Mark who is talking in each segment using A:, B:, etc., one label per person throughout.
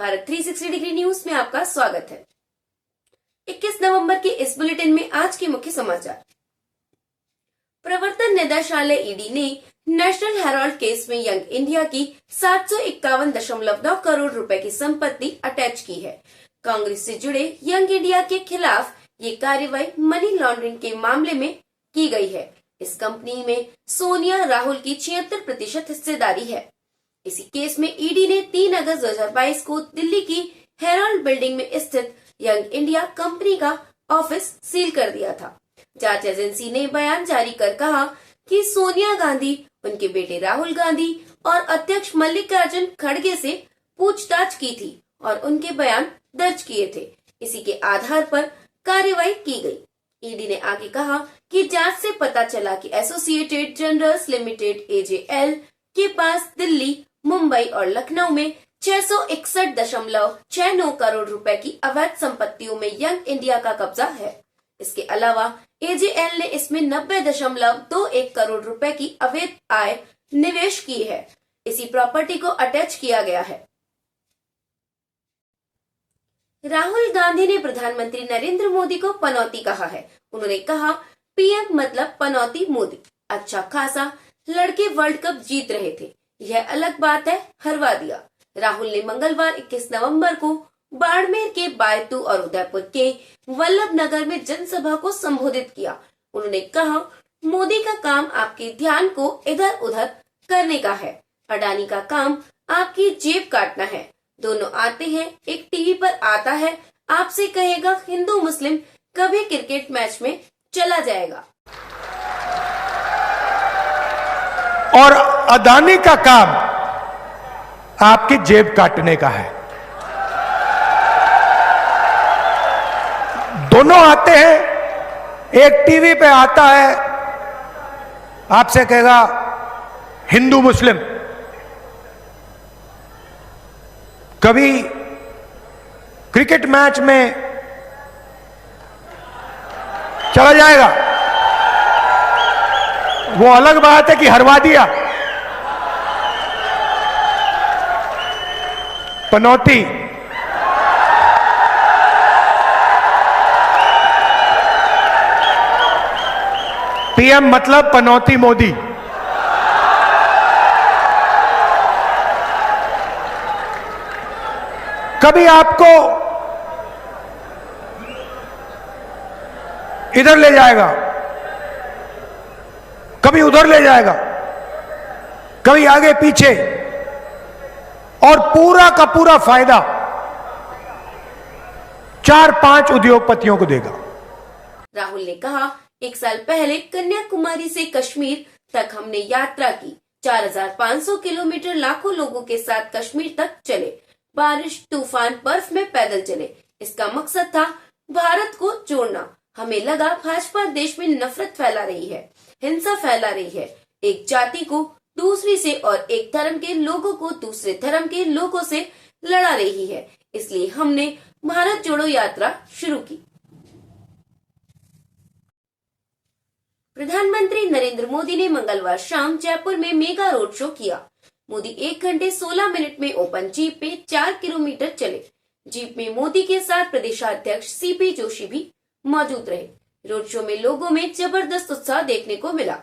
A: Bharat 360 degree news में आपका स्वागत है। 21 नवंबर के इस बुलेटिन में आज के मुख्य समाचार। प्रवर्तन निदेशालय ईडी ने नेशनल हेराल्ड केस में यंग इंडिया की 751.9 करोड़ रुपए की संपत्ति अटैच की है। कांग्रेस से जुड़े यंग इंडिया के खिलाफ ये कार्रवाई मनी लॉन्ड्रिंग के मामले में की गई है। इस कंपनी में सोनिया राहुल की 76% हिस्सेदारी है। इसी केस में ईडी ने 3 अगस्त 2022 को दिल्ली की हेराल्ड बिल्डिंग में स्थित यंग इंडिया कंपनी का ऑफिस सील कर दिया था। जांच एजेंसी ने बयान जारी कर कहा कि सोनिया गांधी, उनके बेटे राहुल गांधी और अध्यक्ष मल्लिकार्जुन खड़गे से पूछताछ की थी और उनके बयान दर्ज किए थे। इसी के आधार पर कार्रवाई की गई। ईडी ने आगे कहा कि जांच से पता चला कि एसोसिएटेड जनरल्स लिमिटेड एजेएल के पास दिल्ली, मुंबई और लखनऊ में 661.69 करोड़ रुपए की अवैध संपत्तियों में यंग इंडिया का कब्जा है। इसके अलावा एजेएल ने इसमें 90.21 करोड़ रुपए की अवैध आय निवेश की है। इसी प्रॉपर्टी को अटैच किया गया है। राहुल गांधी ने प्रधानमंत्री नरेंद्र मोदी को पनौती कहा है। उन्होंने कहा, पीएम मतलब पनौती मोदी। अच्छा खासा लड़के वर्ल्ड कप जीत रहे थे, यह अलग बात है, हरवा दिया। राहुल ने मंगलवार 21 नवंबर को बाड़मेर के बायतू और उदयपुर के वल्लभ नगर में जनसभा को संबोधित किया। उन्होंने कहा, मोदी का काम आपके ध्यान को इधर उधर करने का है, अडानी का काम आपकी जेब काटना है। दोनों आते हैं, एक टीवी पर आता है, आपसे कहेगा हिंदू मुस्लिम कभी क्रिकेट मैच में चला जाएगा।
B: और अदानी का काम आपकी जेब काटने का है। दोनों आते हैं, एक टीवी पे आता है, आपसे कहेगा हिंदू मुस्लिम, कभी क्रिकेट मैच में चला जाएगा। वो अलग बात है कि हरवा दिया। पनौती पीएम मतलब पनौती मोदी। कभी आपको इधर ले जाएगा, कभी उधर ले जाएगा, कभी आगे पीछे, और पूरा का पूरा फायदा 4-5 उद्योगपतियों को देगा।
A: राहुल ने कहा, 1 साल पहले कन्याकुमारी से कश्मीर तक हमने यात्रा की। 4500 किलोमीटर लाखों लोगों के साथ कश्मीर तक चले। बारिश, तूफान, बर्फ में पैदल चले। इसका मकसद था भारत को जोड़ना। हमें लगा भाजपा देश में नफरत फैला रही है, हिंसा फैला रही है, एक जाति को दूसरी से और एक धर्म के लोगों को दूसरे धर्म के लोगों से लड़ा रही है। इसलिए हमने भारत जोड़ो यात्रा शुरू की। प्रधानमंत्री नरेंद्र मोदी ने मंगलवार शाम जयपुर में मेगा रोड शो किया। मोदी 1 घंटे 16 मिनट में ओपन जीप पे 4 किलोमीटर चले। जीप में मोदी के साथ प्रदेशाध्यक्ष सीपी जोशी भी मौजूद रहे। रोड शो में लोगों में जबरदस्त उत्साह देखने को मिला।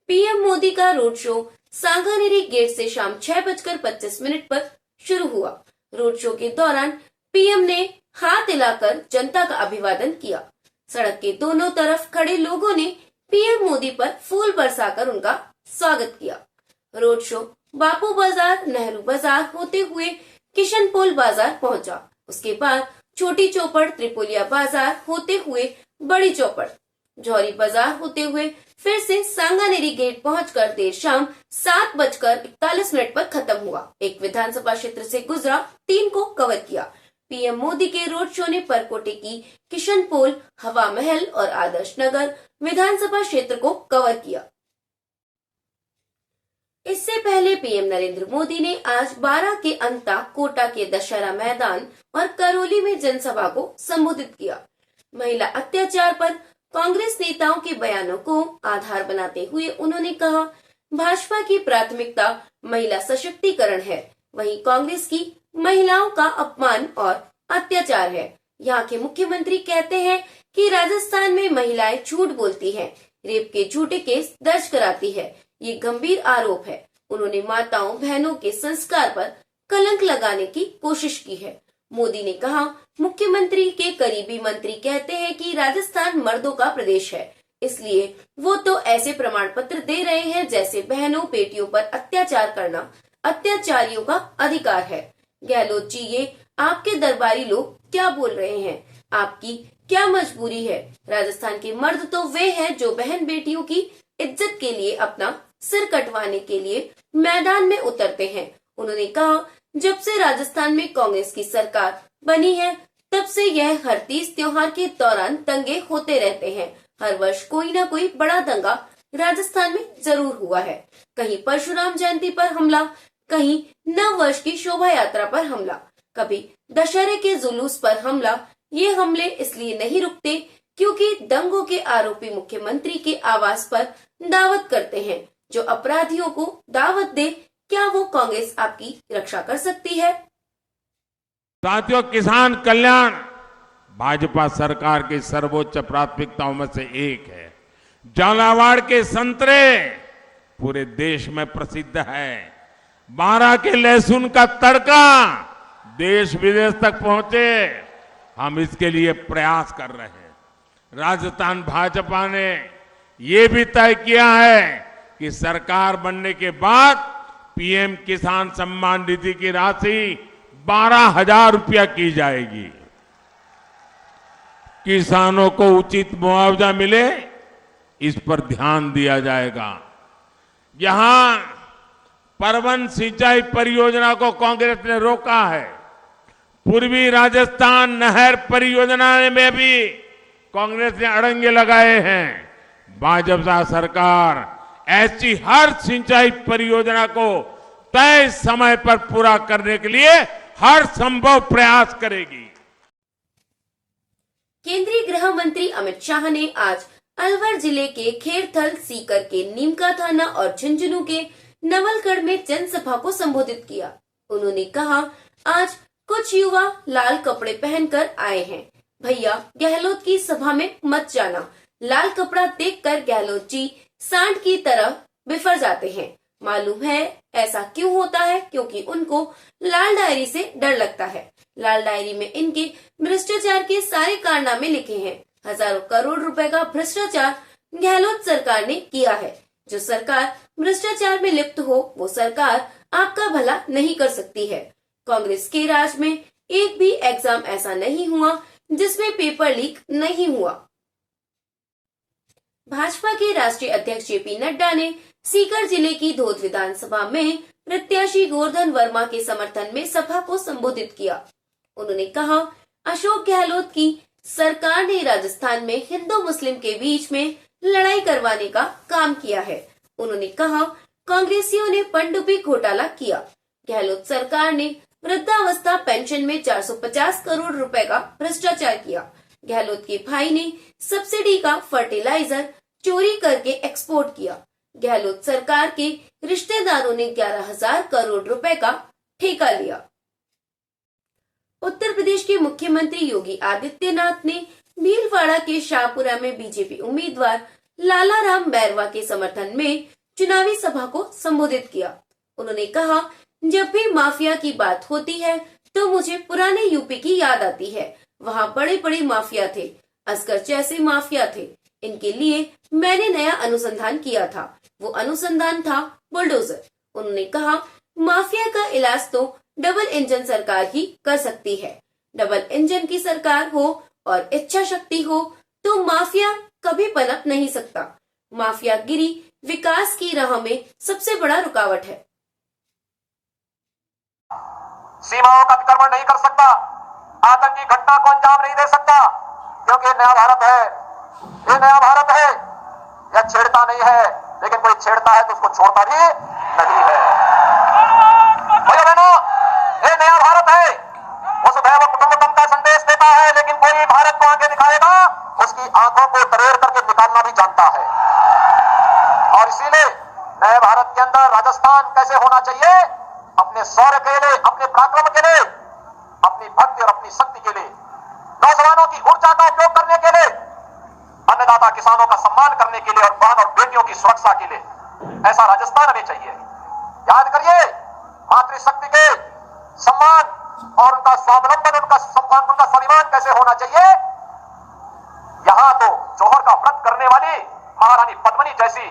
A: पीएम मोदी का रोड शो सांगानेरी गेट से शाम 6:25 पर शुरू हुआ। रोड शो के दौरान पीएम ने हाथ हिलाकर जनता का अभिवादन किया। सड़क के दोनों तरफ खड़े लोगों ने पीएम मोदी पर फूल बरसाकर उनका स्वागत किया। रोड शो बापू बाजार, नेहरू बाजार होते हुए किशनपोल बाजार पहुंचा। उसके बाद छोटी चौपड़, त्रिपोलिया बाजार होते हुए बड़ी चौपड़, जौहरी बाजार होते हुए फिर से सांगानेरी गेट पहुंचकर देर शाम 7:41 पर खत्म हुआ। एक विधानसभा क्षेत्र से गुजरा, 3 को कवर किया। पीएम मोदी के रोड शो ने परकोटे की किशनपोल, हवा महल और आदर्श नगर विधानसभा क्षेत्र को कवर किया। इससे पहले पीएम नरेंद्र मोदी ने आज 12 के अंता, कोटा के दशहरा मैदान और करौली में जनसभा को संबोधित किया। महिला अत्याचार पर कांग्रेस नेताओं के बयानों को आधार बनाते हुए उन्होंने कहा, भाजपा की प्राथमिकता महिला सशक्तिकरण है, वहीं कांग्रेस की महिलाओं का अपमान और अत्याचार है। यहाँ के मुख्यमंत्री कहते हैं कि राजस्थान में महिलाएं झूठ बोलती हैं, रेप के झूठे केस दर्ज कराती है। ये गंभीर आरोप है। उन्होंने माताओं बहनों के संस्कार पर कलंक लगाने की कोशिश की है। मोदी ने कहा, मुख्यमंत्री के करीबी मंत्री कहते हैं कि राजस्थान मर्दों का प्रदेश है, इसलिए वो तो ऐसे प्रमाण पत्र दे रहे हैं जैसे बहनों बेटियों पर अत्याचार करना अत्याचारियों का अधिकार है। गहलोत जी, ये आपके दरबारी लोग क्या बोल रहे हैं? आपकी क्या मजबूरी है? राजस्थान के मर्द तो वे हैं जो बहन बेटियों की इज्जत के लिए अपना सिर कटवाने के लिए मैदान में उतरते हैं। उन्होंने कहा, जब से राजस्थान में कांग्रेस की सरकार बनी है तब से यह हर तीज त्योहार के दौरान दंगे होते रहते हैं। हर वर्ष कोई न कोई बड़ा दंगा राजस्थान में जरूर हुआ है। कहीं परशुराम जयंती पर हमला, कहीं नव वर्ष की शोभा यात्रा पर हमला, कभी दशहरे के जुलूस पर हमला। ये हमले इसलिए नहीं रुकते क्योंकि दंगों के आरोपी मुख्यमंत्री के आवास पर दावत करते हैं। जो अपराधियों को दावत दे, क्या वो कांग्रेस आपकी रक्षा कर सकती है?
C: साथियों, किसान कल्याण भाजपा सरकार की सर्वोच्च प्राथमिकताओं में से एक है। झालावाड़ के संतरे पूरे देश में प्रसिद्ध है। बारां के लहसुन का तड़का देश विदेश तक पहुंचे, हम इसके लिए प्रयास कर रहे हैं। राजस्थान भाजपा ने ये भी तय किया है कि सरकार बनने के बाद पीएम किसान सम्मान निधि की राशि 12,000 रुपया की जाएगी। किसानों को उचित मुआवजा मिले, इस पर ध्यान दिया जाएगा। यहां परवन सिंचाई परियोजना को कांग्रेस ने रोका है। पूर्वी राजस्थान नहर परियोजना में भी कांग्रेस ने अड़ंगे लगाए हैं। भाजपा सरकार ऐसी हर सिंचाई परियोजना को तय समय पर पूरा करने के लिए हर संभव प्रयास करेगी।
A: केंद्रीय गृह मंत्री अमित शाह ने आज अलवर जिले के खेरथल, सीकर के नीमका थाना और झुंझुनू के नवलगढ़ में जनसभा को संबोधित किया। उन्होंने कहा, आज कुछ युवा लाल कपड़े पहनकर आए हैं। भैया, गहलोत की सभा में मत जाना। लाल कपड़ा देखकर गहलोत जी सांड की तरह बिफर जाते हैं। मालूम है ऐसा क्यों होता है? क्योंकि उनको लाल डायरी से डर लगता है। लाल डायरी में इनके भ्रष्टाचार के सारे कारनामे लिखे हैं। हजारों करोड़ रुपए का भ्रष्टाचार गहलोत सरकार ने किया है। जो सरकार भ्रष्टाचार में लिप्त हो, वो सरकार आपका भला नहीं कर सकती है। कांग्रेस के राज में एक भी एग्जाम ऐसा नहीं हुआ जिसमें पेपर लीक नहीं हुआ। भाजपा के राष्ट्रीय अध्यक्ष जेपी नड्डा ने सीकर जिले की धोद विधानसभा में प्रत्याशी गोवर्धन वर्मा के समर्थन में सभा को संबोधित किया। उन्होंने कहा, अशोक गहलोत की सरकार ने राजस्थान में हिंदू मुस्लिम के बीच में लड़ाई करवाने का काम किया है। उन्होंने कहा, कांग्रेसियों ने पनडुब्बी घोटाला किया। गहलोत सरकार ने वृद्धावस्था पेंशन में 450 करोड़ रुपए का भ्रष्टाचार किया। गहलोत के भाई ने सब्सिडी का फर्टिलाइजर चोरी करके एक्सपोर्ट किया। गहलोत सरकार के रिश्तेदारों ने 11,000 करोड़ रुपए का ठेका लिया। उत्तर प्रदेश के मुख्यमंत्री योगी आदित्यनाथ ने भीलवाड़ा के शाहपुरा में बीजेपी उम्मीदवार लाला राम बैरवा के समर्थन में चुनावी सभा को संबोधित किया। उन्होंने कहा, जब भी माफिया की बात होती है तो मुझे पुराने यूपी की याद आती है। वहाँ बड़े बड़े माफिया थे, असगर जैसे माफिया थे। इनके लिए मैंने नया अनुसंधान किया था। वो अनुसंधान था बुलडोजर। उन्होंने कहा, माफिया का इलाज तो डबल इंजन सरकार ही कर सकती है। डबल इंजन की सरकार हो और इच्छा शक्ति हो तो माफिया कभी पनप नहीं सकता। माफियागिरी विकास की राह में सबसे बड़ा रुकावट है।
D: सीमाओं का अतिक्रमण नहीं कर सकता, आतंकी घटना को अंजाम नहीं दे सकता, क्योंकि नया भारत है। ये नया भारत है, यह छेड़ता नहीं है, लेकिन कोई छेड़ता है तो उसको छोड़ता भी नहीं है। भाइयों बहनों, ये नया भारत है, वसुधैव कुटुंबकम का संदेश देता है, लेकिन कोई भारत को आगे दिखाएगा उसकी आंखों को तरेर करके निकालना भी जानता है। और इसीलिए नए भारत के अंदर राजस्थान कैसे होना चाहिए, अपने शौर्य के लिए, अपने पराक्रम के लिए, अपनी भक्ति और अपनी शक्ति के लिए, नौजवानों की ऊर्जा का उपयोग करने के लिए, अन्नदाता किसानों का सम्मान करने के लिए और बहन और बेटियों की सुरक्षा के लिए। ऐसा राजस्थान हमें चाहिए। याद करिए, मातृशक्ति के सम्मान और उनका स्वावलंबन, उनका स्वाभिमान कैसे होना चाहिए। यहां तो जौहर का व्रत करने वाली महारानी पद्मिनी जैसी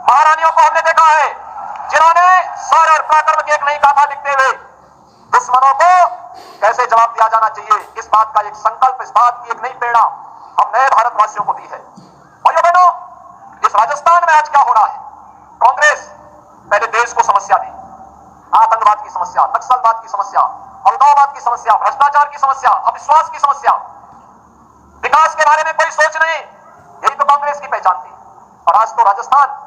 D: महारानियों को हमने देखा है, जिन्होंने शौर्य और पराक्रम की एक नई गाथा लिखते हुए दुश्मनों को कैसे जवाब दिया जाना चाहिए, इस बात का एक संकल्प, इस बात की एक नई प्रेरणा हम नए भारतवासियों को दी है। भाइयों बहनों, इस राजस्थान में आज क्या हो रहा है? कांग्रेस पहले देश को समस्या दी, आतंकवाद की समस्या, नक्सलवाद की समस्या, अलगाववाद की समस्या, भ्रष्टाचार की समस्या, अविश्वास की समस्या, विकास के बारे में कोई सोच नहीं, यही तो कांग्रेस की पहचान थी। और आज तो राजस्थान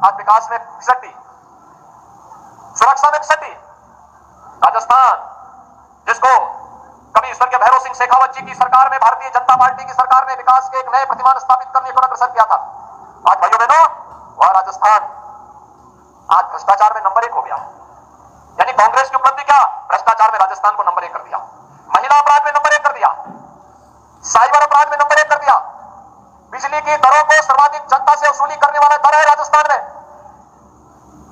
D: आज विकास में फिसटी, सुरक्षा में फिसटी। राजस्थान जिसको कभी स्वर्गीय भैरव सिंह शेखावत जी की सरकार में, भारतीय जनता पार्टी की सरकार में विकास के एक नए प्रतिमान स्थापित करने को अग्रसर किया था, आज भाइयों बहनों वह राजस्थान आज भ्रष्टाचार में नंबर 1 हो गया। यानी कांग्रेस की उपलब्धि क्या? भ्रष्टाचार में राजस्थान को नंबर 1 कर दिया, महिला अपराध में नंबर 1 कर दिया, साइबर अपराध में नंबर 1 कर दिया, बिजली की दरों को सर्वाधिक जनता से वसूली करने वाला दर है राजस्थान में,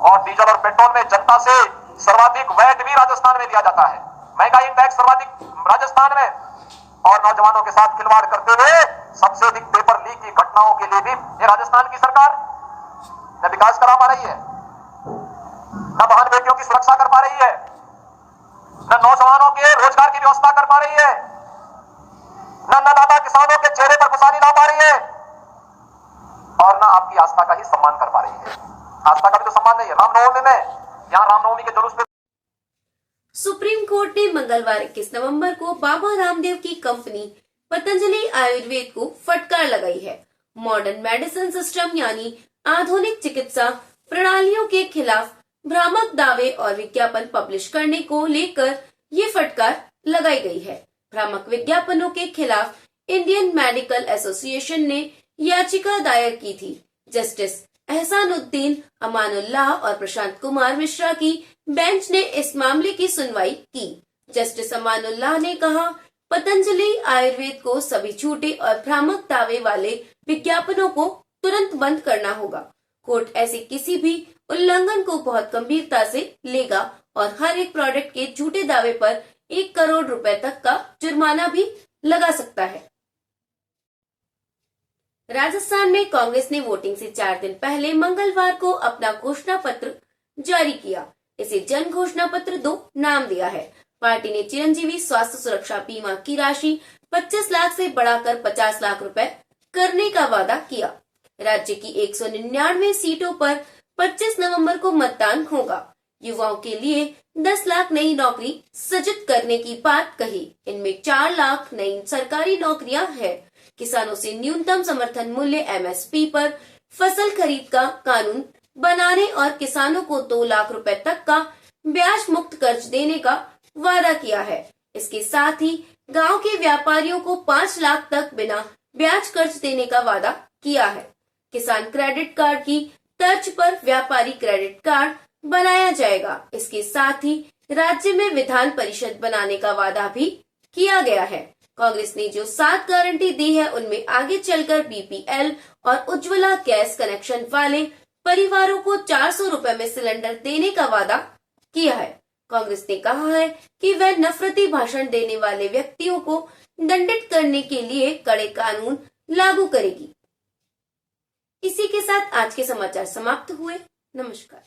D: और डीजल और पेट्रोल में जनता से सर्वाधिक वैट भी राजस्थान में दिया जाता है, महंगाई इंडेक्स सर्वाधिक राजस्थान में, और नौजवानों के साथ खिलवाड़ करते हुए सबसे अधिक पेपर लीक की घटनाओं के लिए भी ये राजस्थान की सरकार न विकास करा पा रही है, न बहन बेटियों की सुरक्षा कर पा रही है, न नौजवानों के रोजगार की व्यवस्था कर पा रही है, न अन्नदाता किसानों के चेहरे पर खुशहाली ला पा रही है, और न आपकी आस्था का ही सम्मान कर पा रही है। आस्था का भी तो सम्मान नहीं है। रामनवमी में, यहाँ रामनवमी के जुलूस पे
A: सुप्रीम कोर्ट ने मंगलवार 21 नवंबर को बाबा रामदेव की कंपनी पतंजलि आयुर्वेद को फटकार लगाई है। मॉडर्न मेडिसिन सिस्टम यानी आधुनिक चिकित्सा प्रणालियों के खिलाफ भ्रामक दावे और विज्ञापन पब्लिश करने को लेकर ये फटकार लगाई गई है। भ्रामक विज्ञापनों के खिलाफ इंडियन मेडिकल एसोसिएशन ने याचिका दायर की थी। जस्टिस एहसानुद्दीन अमानुल्लाह और प्रशांत कुमार मिश्रा की बेंच ने इस मामले की सुनवाई की। जस्टिस अमानुल्लाह ने कहा, पतंजलि आयुर्वेद को सभी झूठे और भ्रामक दावे वाले विज्ञापनों को तुरंत बंद करना होगा। कोर्ट ऐसे किसी भी उल्लंघन को बहुत गंभीरता से लेगा और हर एक प्रोडक्ट के झूठे दावे पर 1 करोड़ रुपए तक का जुर्माना भी लगा सकता है। राजस्थान में कांग्रेस ने वोटिंग से 4 दिन पहले मंगलवार को अपना घोषणा पत्र जारी किया। इसे जन घोषणा पत्र 2 नाम दिया है। पार्टी ने चिरंजीवी स्वास्थ्य सुरक्षा बीमा की राशि 25 लाख से बढ़ाकर 50 लाख रुपए करने का वादा किया। राज्य की 199 सीटों पर 25 नवंबर को मतदान होगा। युवाओं के लिए 10 लाख नई नौकरी सृजित करने की बात कही। इनमें 4 लाख नई सरकारी नौकरियां हैं। किसानों से न्यूनतम समर्थन मूल्य MSP पर फसल खरीद का कानून बनाने और किसानों को 2 लाख रुपए तक का ब्याज मुक्त कर्ज देने का वादा किया है। इसके साथ ही गांव के व्यापारियों को 5 लाख तक बिना ब्याज कर्ज देने का वादा किया है। किसान क्रेडिट कार्ड की तर्ज पर व्यापारी क्रेडिट कार्ड बनाया जाएगा। इसके साथ ही राज्य में विधान परिषद बनाने का वादा भी किया गया है। कांग्रेस ने जो 7 गारंटी दी है, उनमें आगे चलकर BPL और उज्ज्वला गैस कनेक्शन वाले परिवारों को 400 रुपए में सिलेंडर देने का वादा किया है। कांग्रेस ने कहा है कि वह नफरती भाषण देने वाले व्यक्तियों को दंडित करने के लिए कड़े कानून लागू करेगी। इसी के साथ आज के समाचार समाप्त हुए। नमस्कार।